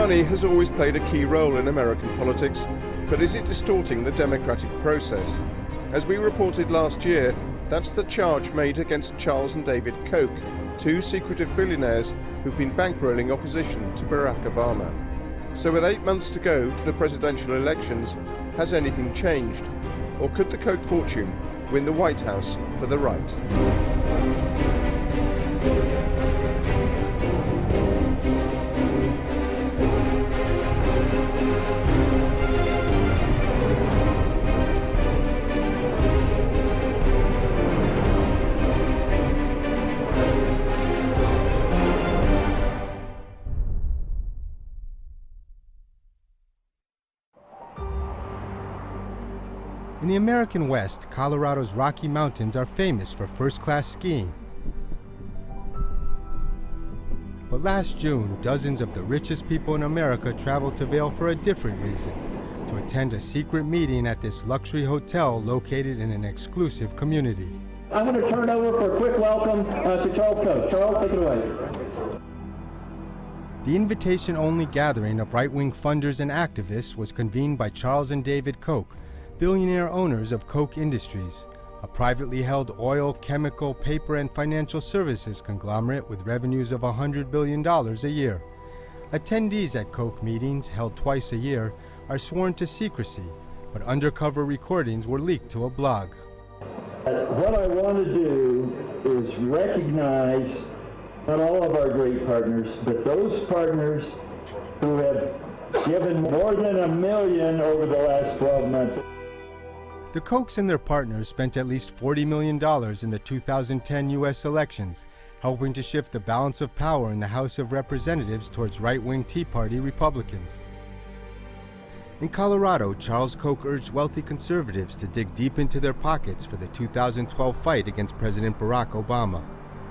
Money has always played a key role in American politics, but is it distorting the democratic process? As we reported last year, that's the charge made against Charles and David Koch, two secretive billionaires who've been bankrolling opposition to Barack Obama. So with 8 months to go to the presidential elections, has anything changed? Or could the Koch fortune win the White House for the right? In the American West, Colorado's Rocky Mountains are famous for first-class skiing. But last June, dozens of the richest people in America traveled to Vail for a different reason, to attend a secret meeting at this luxury hotel located in an exclusive community. I'm going to turn it over for a quick welcome to Charles Koch. Charles, take it away. The invitation-only gathering of right-wing funders and activists was convened by Charles and David Koch, billionaire owners of Koch Industries, a privately held oil, chemical, paper, and financial services conglomerate with revenues of $100 billion a year. Attendees at Koch meetings, held twice a year, are sworn to secrecy, but undercover recordings were leaked to a blog. What I want to do is recognize not all of our great partners, but those partners who have given more than $1 million over the last 12 months. The Kochs and their partners spent at least $40 million in the 2010 U.S. elections, helping to shift the balance of power in the House of Representatives towards right-wing Tea Party Republicans. In Colorado, Charles Koch urged wealthy conservatives to dig deep into their pockets for the 2012 fight against President Barack Obama.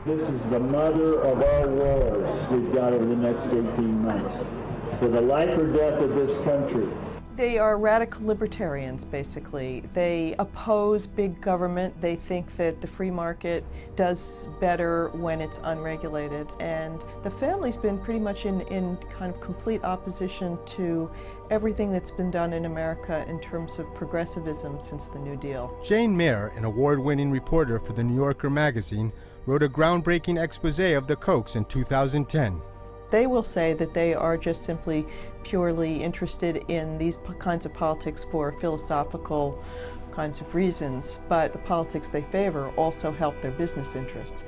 This is the mother of all wars we've got over the next 18 months. For the life or death of this country. They are radical libertarians, basically. They oppose big government. They think that the free market does better when it's unregulated. And the family's been pretty much in kind of complete opposition to everything that's been done in America in terms of progressivism since the New Deal. Jane Mayer, an award-winning reporter for the New Yorker magazine, wrote a groundbreaking expose of the Kochs in 2010. They will say that they are just simply purely interested in these kinds of politics for philosophical kinds of reasons, but the politics they favor also help their business interests.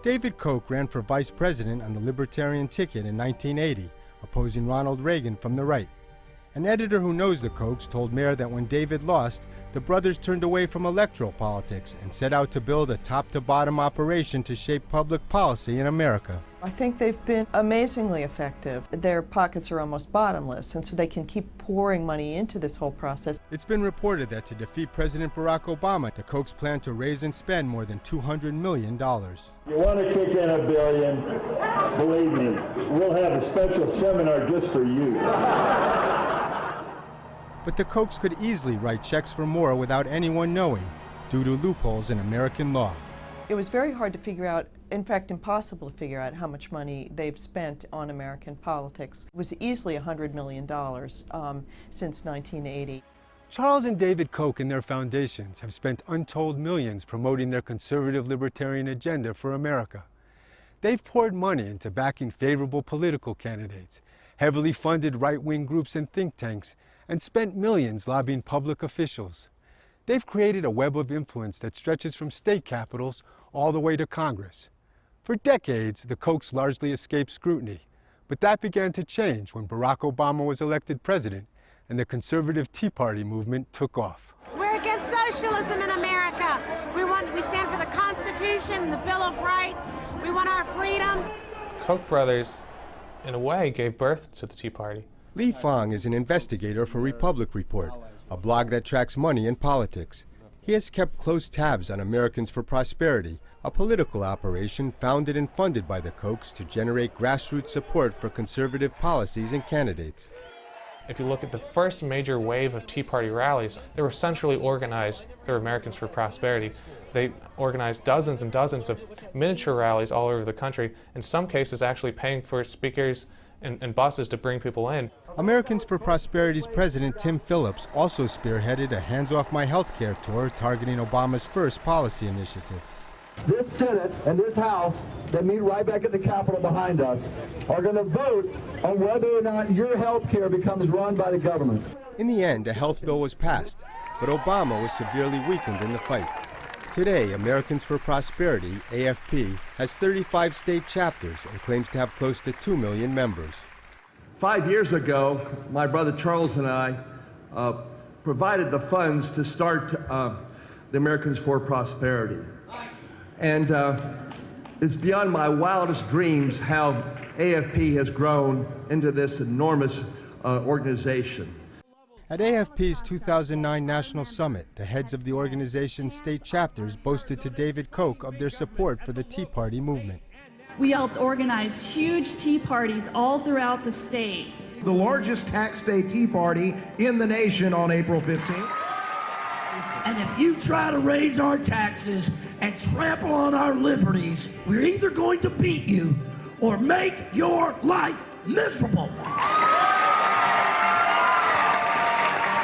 David Koch ran for vice president on the Libertarian ticket in 1980, opposing Ronald Reagan from the right. An editor who knows the Kochs told Mayer that when David lost, the brothers turned away from electoral politics and set out to build a top-to-bottom operation to shape public policy in America. I think they've been amazingly effective. Their pockets are almost bottomless, and so they can keep pouring money into this whole process. It's been reported that to defeat President Barack Obama, the Kochs plan to raise and spend more than $200 million. You want to kick in $1 billion? Believe me, we'll have a special seminar just for you. But the Kochs could easily write checks for more without anyone knowing, due to loopholes in American law. It was very hard to figure out, in fact impossible to figure out how much money they've spent on American politics. It was easily $100 million since 1980. Charles and David Koch and their foundations have spent untold millions promoting their conservative libertarian agenda for America. They've poured money into backing favorable political candidates, heavily funded right-wing groups and think tanks, and spent millions lobbying public officials. They've created a web of influence that stretches from state capitals all the way to Congress. For decades, the Kochs largely escaped scrutiny, but that began to change when Barack Obama was elected president and the conservative Tea Party movement took off. We're against socialism in America. We stand for the Constitution, the Bill of Rights. We want our freedom. Koch brothers, in a way, gave birth to the Tea Party. Li Fang is an investigator for Republic Report, a blog that tracks money and politics. He has kept close tabs on Americans for Prosperity, a political operation founded and funded by the Kochs to generate grassroots support for conservative policies and candidates. If you look at the first major wave of Tea Party rallies, they were centrally organized. They were Americans for Prosperity. They organized dozens and dozens of miniature rallies all over the country, in some cases actually paying for speakers and buses to bring people in. Americans for Prosperity's president, Tim Phillips, also spearheaded a Hands Off My Healthcare tour targeting Obama's first policy initiative. This Senate and this House that meet right back at the Capitol behind us are going to vote on whether or not your health care becomes run by the government. In the end, a health bill was passed, but Obama was severely weakened in the fight. Today, Americans for Prosperity, AFP, has 35 state chapters and claims to have close to 2 million members. 5 years ago, my brother Charles and I provided the funds to start the Americans for Prosperity. And it's beyond my wildest dreams how AFP has grown into this enormous organization. At AFP's 2009 National Summit, the heads of the organization's state chapters boasted to David Koch of their support for the Tea Party movement. We helped organize huge tea parties all throughout the state. The largest tax day tea party in the nation on April 15th. And if you try to raise our taxes and trample on our liberties, we're either going to beat you or make your life miserable.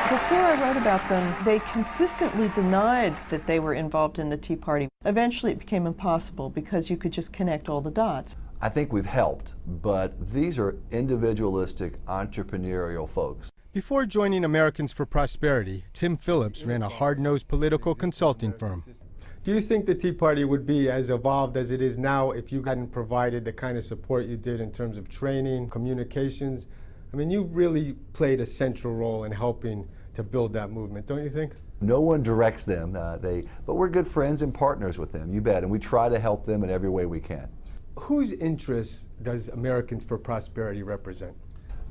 Before I wrote about them, they consistently denied that they were involved in the Tea Party. Eventually it became impossible because you could just connect all the dots. I think we've helped, but these are individualistic, entrepreneurial folks. Before joining Americans for Prosperity, Tim Phillips ran a hard-nosed political consulting firm. Do you think the Tea Party would be as evolved as it is now if you hadn't provided the kind of support you did in terms of training, communications? I mean, you really played a central role in helping to build that movement, don't you think? No one directs them, but we're good friends and partners with them, you bet, and we try to help them in every way we can. Whose interests does Americans for Prosperity represent?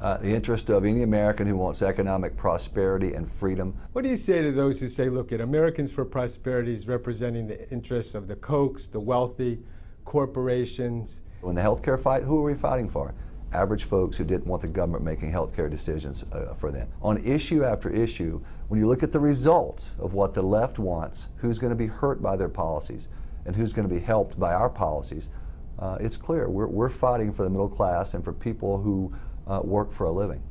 The interest of any American who wants economic prosperity and freedom. What do you say to those who say, look, Americans for Prosperity is representing the interests of the Kochs, the wealthy, corporations? In the healthcare fight, who are we fighting for? Average folks who didn't want the government making healthcare decisions for them. On issue after issue, when you look at the results of what the left wants, who's going to be hurt by their policies and who's going to be helped by our policies, it's clear we're fighting for the middle class and for people who work for a living.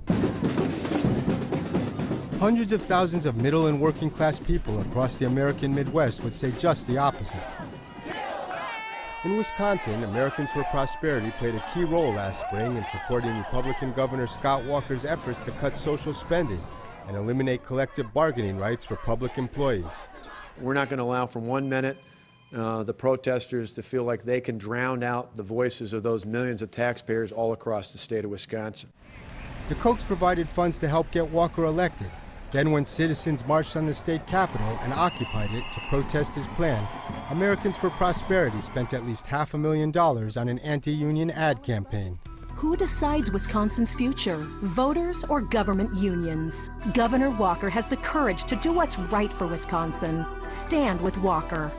Hundreds of thousands of middle and working class people across the American Midwest would say just the opposite. In Wisconsin, Americans for Prosperity played a key role last spring in supporting Republican Governor Scott Walker's efforts to cut social spending and eliminate collective bargaining rights for public employees. We're not going to allow for 1 minute the protesters to feel like they can drown out the voices of those millions of taxpayers all across the state of Wisconsin. The Kochs provided funds to help get Walker elected. Then when citizens marched on the state capitol and occupied it to protest his plan, Americans for Prosperity spent at least $500,000 on an anti-union ad campaign. Who decides Wisconsin's future? Voters or government unions? Governor Walker has the courage to do what's right for Wisconsin. Stand with Walker.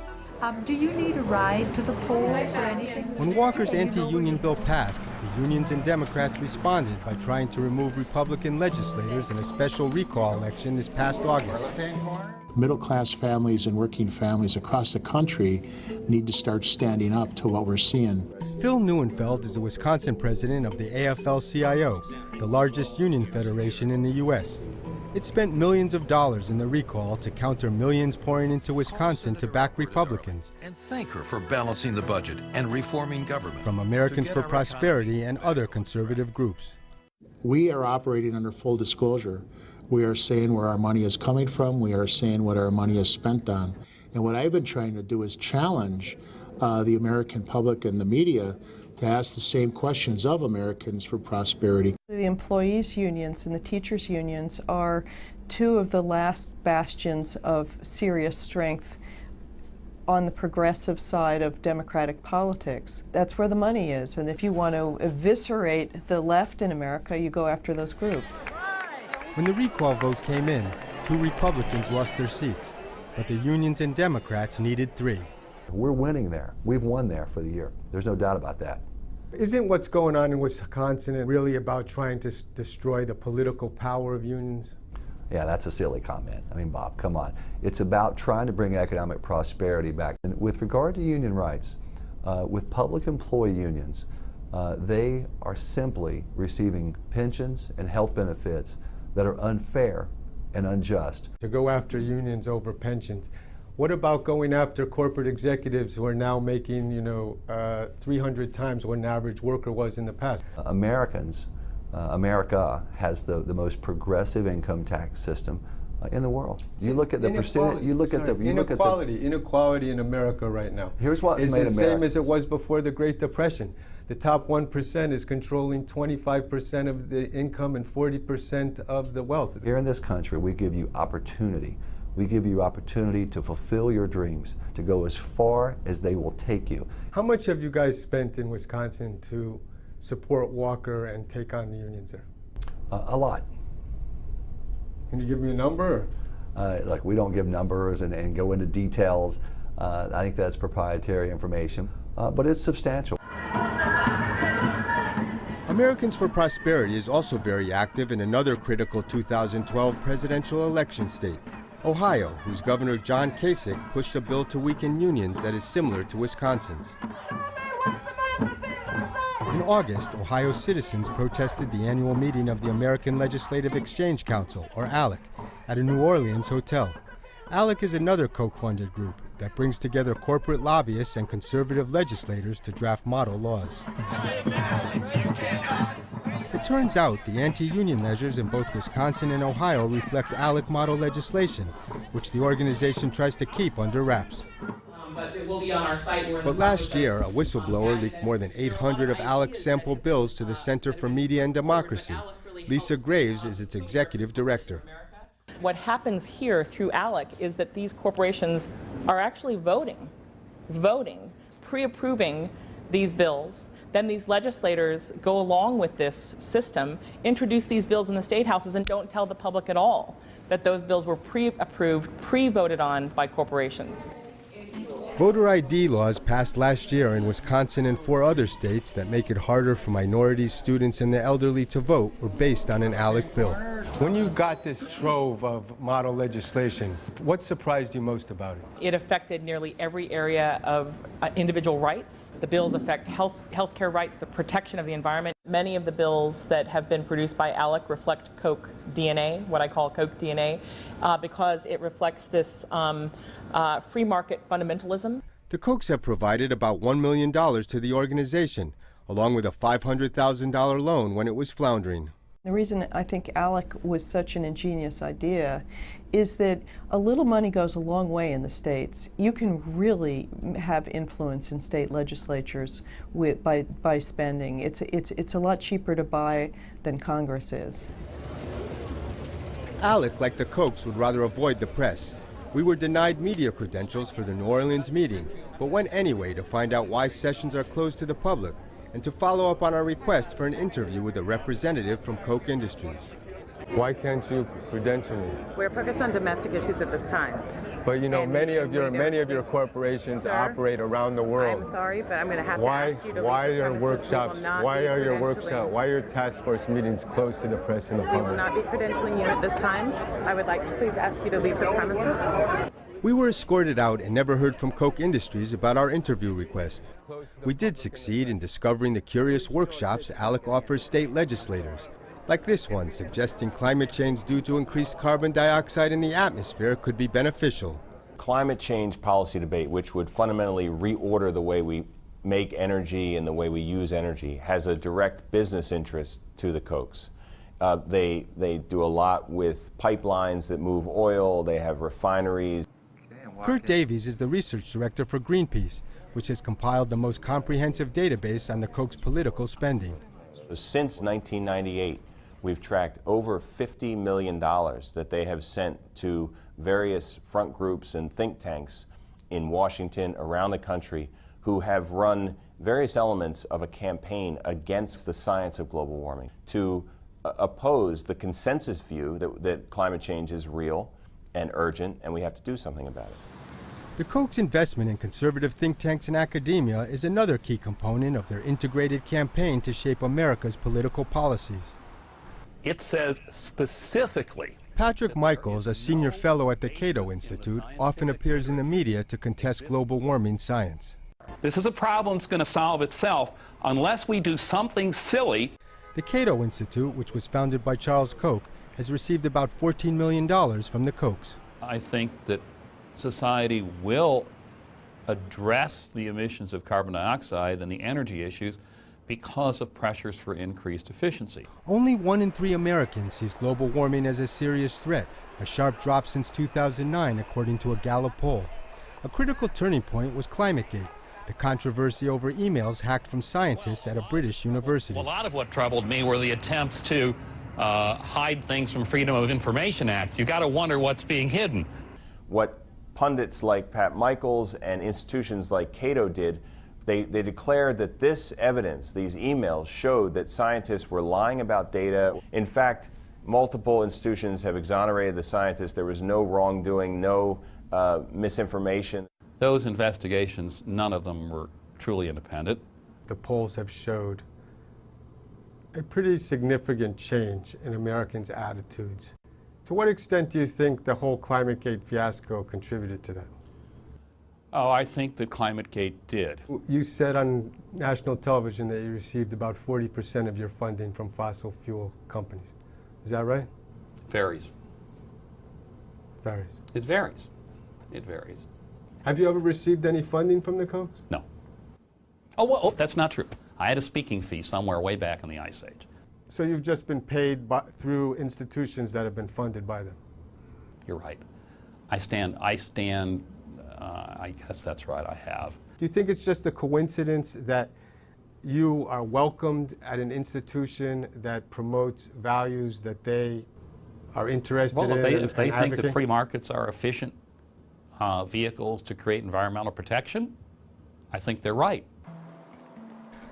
Do you need a ride to the polls or anything? When Walker's anti-union bill passed, the unions and Democrats responded by trying to remove Republican legislators in a special recall election this past August. Middle-class families and working families across the country need to start standing up to what we're seeing. Phil Neuenfeld is the Wisconsin president of the AFL-CIO, the largest union federation in the U.S. It spent millions of dollars in the recall to counter millions pouring into Wisconsin to back Republicans. And thank her for balancing the budget and reforming government. From Americans for Prosperity and other conservative groups. We are operating under full disclosure. We are saying where our money is coming from. We are saying what our money is spent on. And what I've been trying to do is challenge the American public and the media to ask the same questions of Americans for Prosperity. The employees' unions and the teachers' unions are two of the last bastions of serious strength on the progressive side of democratic politics. That's where the money is, and if you want to eviscerate the left in America, you go after those groups. When the recall vote came in, 2 Republicans lost their seats, but the unions and Democrats needed 3. We're winning there. We've won there for the year. There's no doubt about that. Isn't what's going on in Wisconsin really about trying to destroy the political power of unions? Yeah, that's a silly comment. I mean, Bob, come on. It's about trying to bring economic prosperity back. And with regard to union rights, with public employee unions, They are simply receiving pensions and health benefits that are unfair and unjust. To go after unions over pensions, what about going after corporate executives who are now making, 300 times what an average worker was in the past? America has the most progressive income tax system in the world. You look at the percentage. Inequality in America right now. Here's what's made America. It's the same as it was before the Great Depression. The top 1% is controlling 25% of the income and 40% of the wealth. Here in this country, we give you opportunity. We give you opportunity to fulfill your dreams, to go as far as they will take you. How much have you guys spent in Wisconsin to support Walker and take on the unions there? A lot. Can you give me a number? Look, we don't give numbers and go into details. I think that's proprietary information, but it's substantial. Americans for Prosperity is also very active in another critical 2012 presidential election state, Ohio, whose Governor John Kasich pushed a bill to weaken unions that is similar to Wisconsin's. In August, Ohio citizens protested the annual meeting of the American Legislative Exchange Council, or ALEC, at a New Orleans hotel. ALEC is another Koch-funded group that brings together corporate lobbyists and conservative legislators to draft model laws. It turns out the anti-union measures in both Wisconsin and Ohio reflect ALEC model legislation, which the organization tries to keep under wraps. But it will be on our site. But last year, a whistleblower leaked more than 800 of ALEC's sample bills to the Center for Media and Democracy. Lisa Graves is its executive director. What happens here through ALEC is that these corporations are actually voting, pre-approving these bills. Then these legislators go along with this system, introduce these bills in the state houses, and don't tell the public at all that those bills were pre-approved, pre-voted on by corporations. Voter ID laws passed last year in Wisconsin and 4 other states that make it harder for minorities, students, and the elderly to vote were based on an ALEC bill. When you got this trove of model legislation, what surprised you most about it? It affected nearly every area of individual rights. The bills affect healthcare rights, the protection of the environment. Many of the bills that have been produced by ALEC reflect Koch DNA, what I call Koch DNA, because it reflects this free market fundamentalism. The Kochs have provided about $1 million to the organization, along with a $500,000 loan when it was floundering. The reason I think ALEC was such an ingenious idea is that a little money goes a long way in the states. You can really have influence in state legislatures by spending. It's a lot cheaper to buy than Congress is. ALEC, like the Kochs, would rather avoid the press. We were denied media credentials for the New Orleans meeting, but went anyway to find out why sessions are closed to the public and to follow up on our request for an interview with a representative from Koch Industries. Why can't you credential me? We're focused on domestic issues at this time. But you know, many of your corporations operate around the world. I'm sorry, but I'm going to have to ask you to why leave the are premises. workshops? Why are your workshops? Why are your task force meetings closed to the press and the public? We will not be credentialing you at this time. I would like to please ask you to leave the premises. We were escorted out and never heard from Koch Industries about our interview request. We did succeed in discovering the curious workshops ALEC offers state legislators, like this one suggesting climate change due to increased carbon dioxide in the atmosphere could be beneficial. Climate change policy debate, which would fundamentally reorder the way we make energy and the way we use energy, has a direct business interest to the Kochs. They do a lot with pipelines that move oil, they have refineries. Kurt Davies is the research director for Greenpeace, which has compiled the most comprehensive database on the Koch's political spending. Since 1998, we've tracked over $50 million that they have sent to various front groups and think tanks in Washington, around the country, who have run various elements of a campaign against the science of global warming to oppose the consensus view that climate change is real and urgent, and we have to do something about it. The Koch's investment in conservative think tanks and academia is another key component of their integrated campaign to shape America's political policies. It says specifically. Patrick Michaels, a senior fellow at the Cato Institute, often appears in the media to contest global warming science. This is a problem that's going to solve itself unless we do something silly. The Cato Institute, which was founded by Charles Koch, has received about $14 million from the Kochs. I think that society will address the emissions of carbon dioxide and the energy issues because of pressures for increased efficiency. Only 1 in 3 Americans sees global warming as a serious threat, a sharp drop since 2009 according to a Gallup poll. A critical turning point was ClimateGate, the controversy over emails hacked from scientists at a British university. A lot of what troubled me were the attempts to hide things from Freedom of Information Acts. You got to wonder what's being hidden. What pundits like Pat Michaels and institutions like Cato did, they declared that this evidence, these emails, showed that scientists were lying about data. In fact, multiple institutions have exonerated the scientists. There was no wrongdoing, no misinformation. Those investigations, none of them were truly independent. The polls have showed a pretty significant change in Americans' attitudes. To what extent do you think the whole ClimateGate fiasco contributed to that? Oh, I think that ClimateGate did. You said on national television that you received about 40% of your funding from fossil fuel companies. Is that right? Varies. Varies. It varies. It varies. Have you ever received any funding from the Kochs? No. Oh, well, that's not true. I had a speaking fee somewhere way back in the Ice Age. So you've just been paid through institutions that have been funded by them? You're right. I guess that's right, I have. Do you think it's just a coincidence that you are welcomed at an institution that promotes values that they are interested in? Well, if they think advocate? that free markets are efficient vehicles to create environmental protection, I think they're right.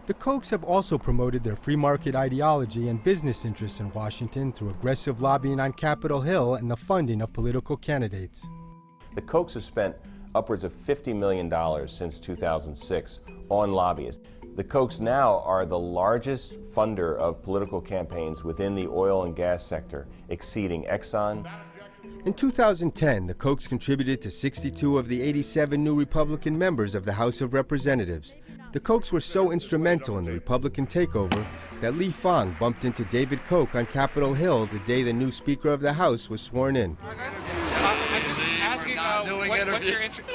The Kochs have also promoted their free market ideology and business interests in Washington through aggressive lobbying on Capitol Hill and the funding of political candidates. The Kochs have spent upwards of $50 million since 2006 on lobbyists. The Kochs now are the largest funder of political campaigns within the oil and gas sector, exceeding Exxon. In 2010, the Kochs contributed to 62 of the 87 new Republican members of the House of Representatives. The Kochs were so instrumental in the Republican takeover that Lee Fang bumped into David Koch on Capitol Hill the day the new Speaker of the House was sworn in. I'm just asking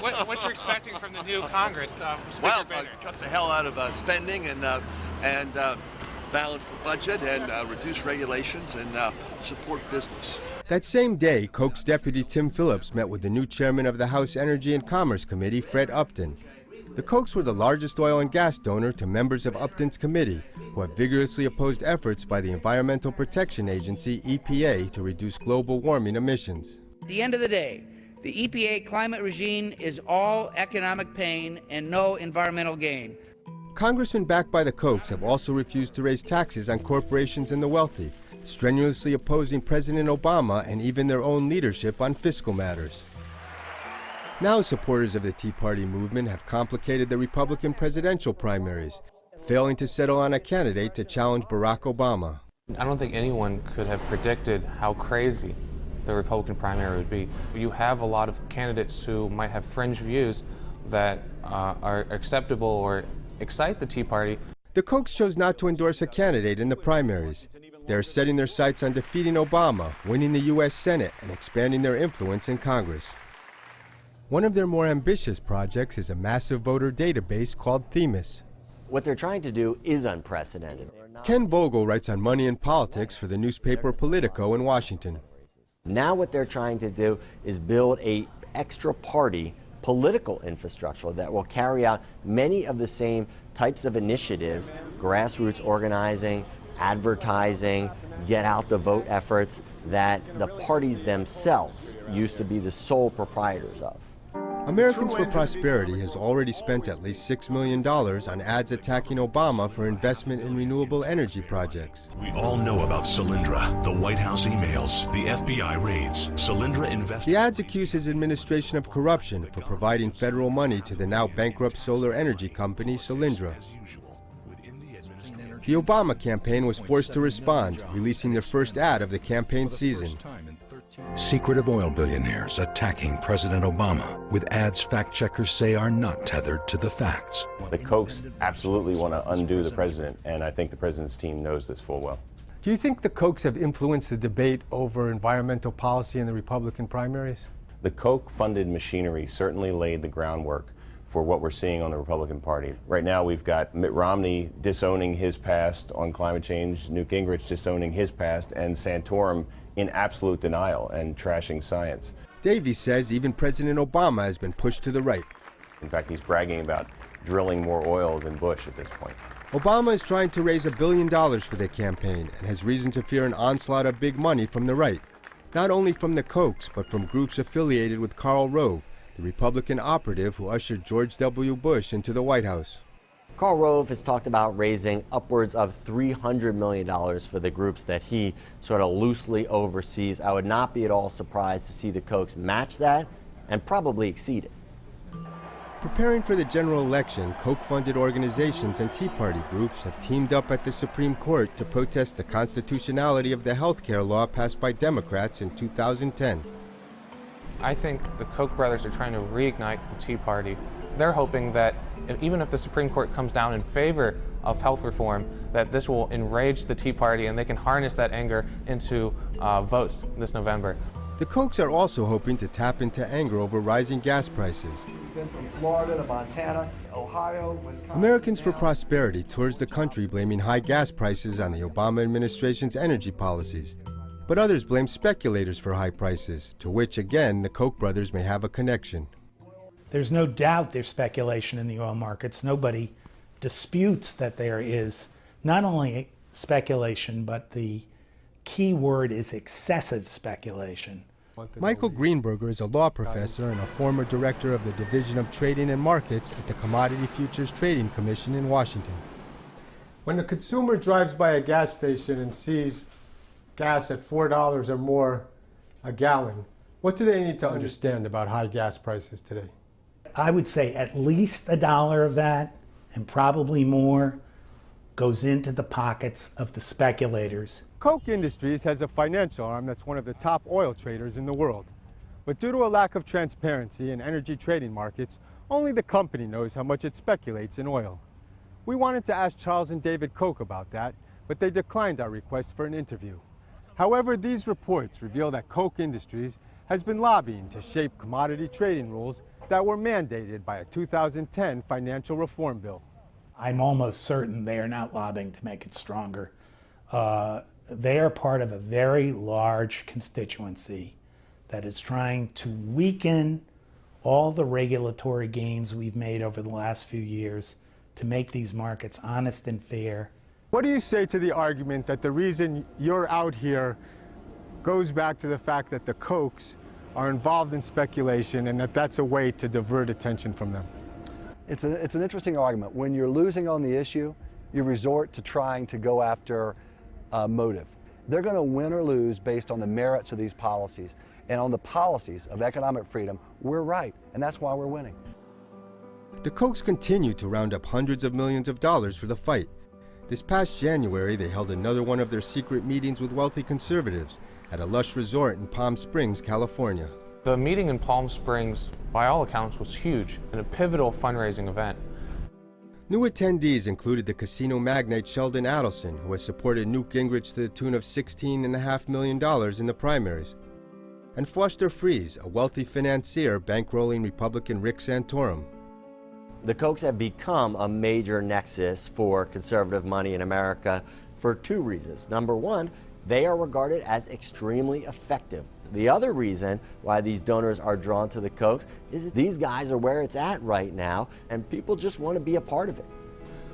what you're expecting from the new Congress. Well, cut the hell out of spending and balance the budget and reduce regulations and support business. That same day, Koch's deputy Tim Phillips met with the new chairman of the House Energy and Commerce Committee, Fred Upton. The Kochs were the largest oil and gas donor to members of Upton's committee, who have vigorously opposed efforts by the Environmental Protection Agency, EPA, to reduce global warming emissions. At the end of the day, the EPA climate regime is all economic pain and no environmental gain. Congressmen backed by the Kochs have also refused to raise taxes on corporations and the wealthy, strenuously opposing President Obama and even their own leadership on fiscal matters. Now supporters of the Tea Party movement have complicated the Republican presidential primaries, failing to settle on a candidate to challenge Barack Obama. I don't think anyone could have predicted how crazy the Republican primary would be. You have a lot of candidates who might have fringe views that are acceptable or excite the Tea Party. The Kochs chose not to endorse a candidate in the primaries. They are setting their sights on defeating Obama, winning the U.S. Senate, and expanding their influence in Congress. One of their more ambitious projects is a massive voter database called Themis. What they're trying to do is unprecedented. Ken Vogel writes on money and politics for the newspaper Politico in Washington. Now what they're trying to do is build a extra party political infrastructure that will carry out many of the same types of initiatives, grassroots organizing, advertising, get out the vote efforts that the parties themselves used to be the sole proprietors of. Americans for Prosperity has already spent at least $6 million on ads attacking Obama for investment in renewable energy projects. We all know about Solyndra, the White House emails, the FBI raids, Solyndra invest. The ads accuse his administration of corruption for providing federal money to the now bankrupt solar energy company Solyndra. The Obama campaign was forced to respond, releasing their first ad of the campaign season. Secretive oil billionaires attacking President Obama with ads fact-checkers say are not tethered to the facts. The Kochs absolutely want to undo the president, and I think the president's team knows this full well. Do you think the Kochs have influenced the debate over environmental policy in the Republican primaries? The Koch-funded machinery certainly laid the groundwork for what we're seeing on the Republican Party. Right now we've got Mitt Romney disowning his past on climate change, Newt Gingrich disowning his past, and Santorum in absolute denial and trashing science. Davies says even President Obama has been pushed to the right. In fact, he's bragging about drilling more oil than Bush at this point. Obama is trying to raise $1 billion for their campaign and has reason to fear an onslaught of big money from the right. Not only from the Kochs, but from groups affiliated with Karl Rove, the Republican operative who ushered George W. Bush into the White House. Karl Rove has talked about raising upwards of $300 million for the groups that he sort of loosely oversees. I would not be at all surprised to see the Kochs match that and probably exceed it. Preparing for the general election, Koch-funded organizations and Tea Party groups have teamed up at the Supreme Court to protest the constitutionality of the health care law passed by Democrats in 2010. I think the Koch brothers are trying to reignite the Tea Party. They're hoping that even if the Supreme Court comes down in favor of health reform, that this will enrage the Tea Party and they can harness that anger into votes this November. The Kochs are also hoping to tap into anger over rising gas prices. We've been from Florida to Montana, Ohio, Wisconsin. Americans for Prosperity tours the country blaming high gas prices on the Obama administration's energy policies. But others blame speculators for high prices, to which, again, the Koch brothers may have a connection. There's no doubt there's speculation in the oil markets. Nobody disputes that there is not only speculation, but the key word is excessive speculation. Michael Greenberger is a law professor and a former director of the Division of Trading and Markets at the Commodity Futures Trading Commission in Washington. When a consumer drives by a gas station and sees gas at $4 or more a gallon, what do they need to understand about high gas prices today? I would say at least $1 of that, and probably more, goes into the pockets of the speculators. Koch Industries has a financial arm that's one of the top oil traders in the world. But due to a lack of transparency in energy trading markets, only the company knows how much it speculates in oil. We wanted to ask Charles and David Koch about that, but they declined our request for an interview. However, these reports reveal that Koch Industries has been lobbying to shape commodity trading rules that were mandated by a 2010 financial reform bill. I'm almost certain they are not lobbying to make it stronger. They are part of a very large constituency that is trying to weaken all the regulatory gains we've made over the last few years to make these markets honest and fair. What do you say to the argument that the reason you're out here goes back to the fact that the Kochs are involved in speculation and that that's a way to divert attention from them? It's an interesting argument. When you're losing on the issue, you resort to trying to go after motive. They're going to win or lose based on the merits of these policies. And on the policies of economic freedom, we're right, and that's why we're winning. The Kochs continue to round up hundreds of millions of dollars for the fight. This past January, they held another one of their secret meetings with wealthy conservatives at a lush resort in Palm Springs, California. The meeting in Palm Springs, by all accounts, was huge and a pivotal fundraising event. New attendees included the casino magnate Sheldon Adelson, who has supported Newt Gingrich to the tune of $16.5 million in the primaries, and Foster Friess, a wealthy financier bankrolling Republican Rick Santorum. The Kochs have become a major nexus for conservative money in America for two reasons. Number one, they are regarded as extremely effective. The other reason why these donors are drawn to the Kochs is that these guys are where it's at right now, and people just want to be a part of it.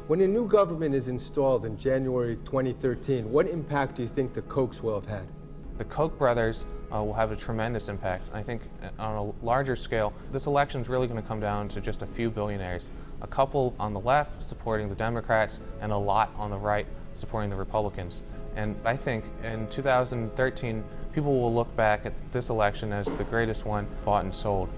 When a new government is installed in January 2013, what impact do you think the Kochs will have had? The Koch brothers will have a tremendous impact. I think on a larger scale, this election is really going to come down to just a few billionaires. A couple on the left supporting the Democrats and a lot on the right supporting the Republicans. And I think in 2013, people will look back at this election as the greatest one bought and sold.